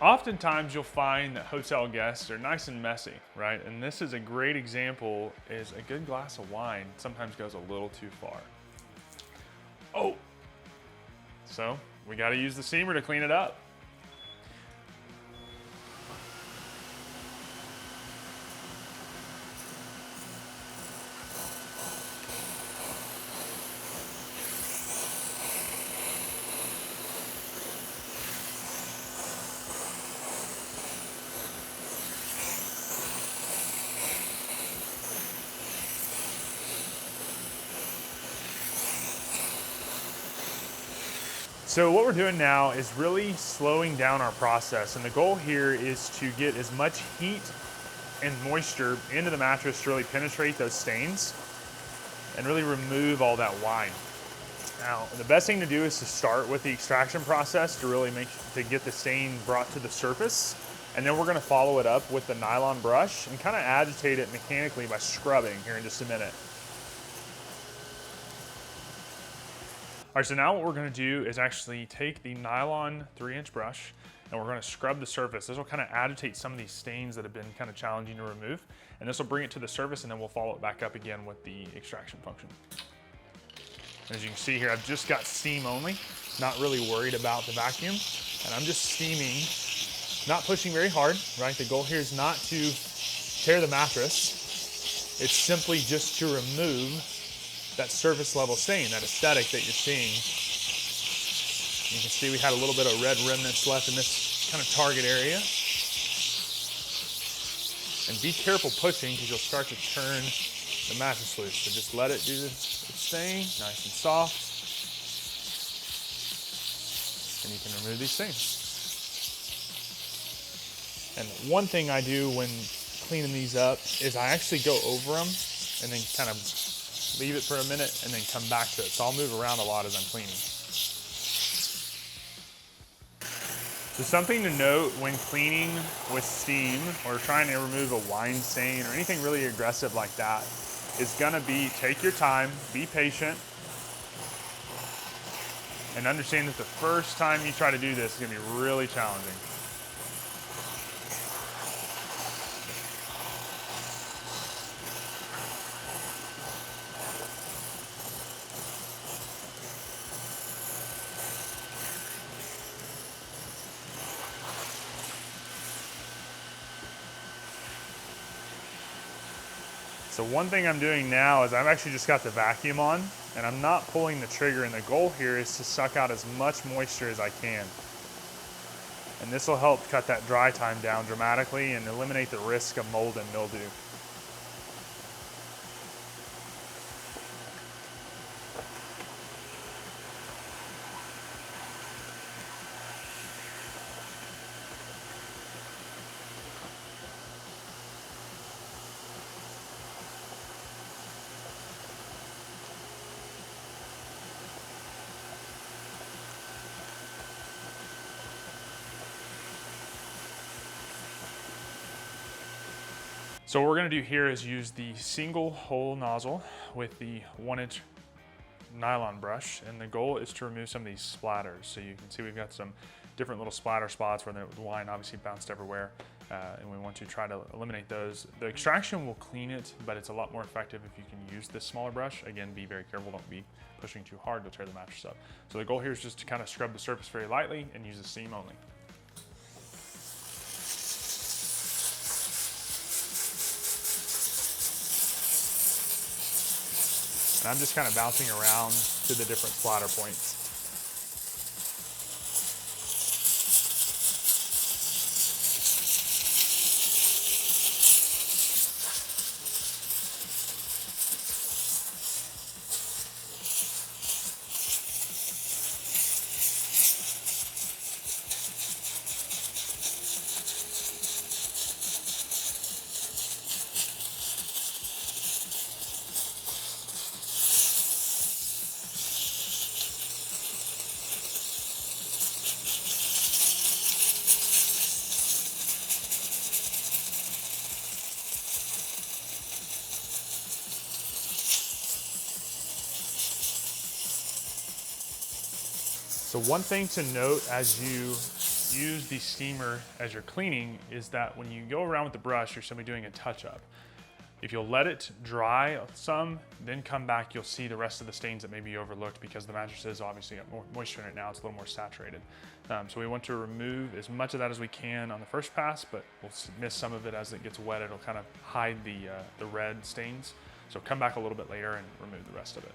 Oftentimes you'll find that hotel guests are nice and messy, right? And this is a great example, is a good glass of wine sometimes goes a little too far. Oh, so we gotta use the steamer to clean it up. So what we're doing now is really slowing down our process, and the goal here is to get as much heat and moisture into the mattress to really penetrate those stains and really remove all that wine. Now, the best thing to do is to start with the extraction process to really get the stain brought to the surface, and then we're gonna follow it up with the nylon brush and kind of agitate it mechanically by scrubbing here in just a minute. All right, so now what we're gonna do is actually take the nylon 3-inch brush and we're gonna scrub the surface. This will kind of agitate some of these stains that have been kind of challenging to remove, and this will bring it to the surface, and then we'll follow it back up again with the extraction function. As you can see here, I've just got steam only, not really worried about the vacuum, and I'm just steaming, not pushing very hard, right? The goal here is not to tear the mattress. It's simply just to remove that surface level stain, that aesthetic that you're seeing. You can see we had a little bit of red remnants left in this kind of target area. And be careful pushing because you'll start to turn the mattress loose. So just let it do its thing, nice and soft. And you can remove these things. And one thing I do when cleaning these up is I actually go over them and then kind of leave it for a minute and then come back to it. So I'll move around a lot as I'm cleaning. So something to note when cleaning with steam or trying to remove a wine stain or anything really aggressive like that is gonna be take your time, be patient, and understand that the first time you try to do this is gonna be really challenging. So one thing I'm doing now is I've actually just got the vacuum on and I'm not pulling the trigger, and the goal here is to suck out as much moisture as I can. And this will help cut that dry time down dramatically and eliminate the risk of mold and mildew. So what we're gonna do here is use the single hole nozzle with the 1-inch nylon brush, and the goal is to remove some of these splatters. So you can see we've got some different little splatter spots where the wine obviously bounced everywhere, and we want to try to eliminate those. The extraction will clean it, but it's a lot more effective if you can use this smaller brush. Again, be very careful, don't be pushing too hard to tear the mattress up. So the goal here is just to kind of scrub the surface very lightly and use the steam only. And I'm just kind of bouncing around to the different splatter points. So one thing to note as you use the steamer as you're cleaning is that when you go around with the brush, you're simply doing a touch-up. If you'll let it dry some, then come back, you'll see the rest of the stains that may be overlooked because the mattress is obviously got more moisture in it now, it's a little more saturated. So we want to remove as much of that as we can on the first pass, but we'll miss some of it as it gets wet. It'll kind of hide the red stains. So come back a little bit later and remove the rest of it.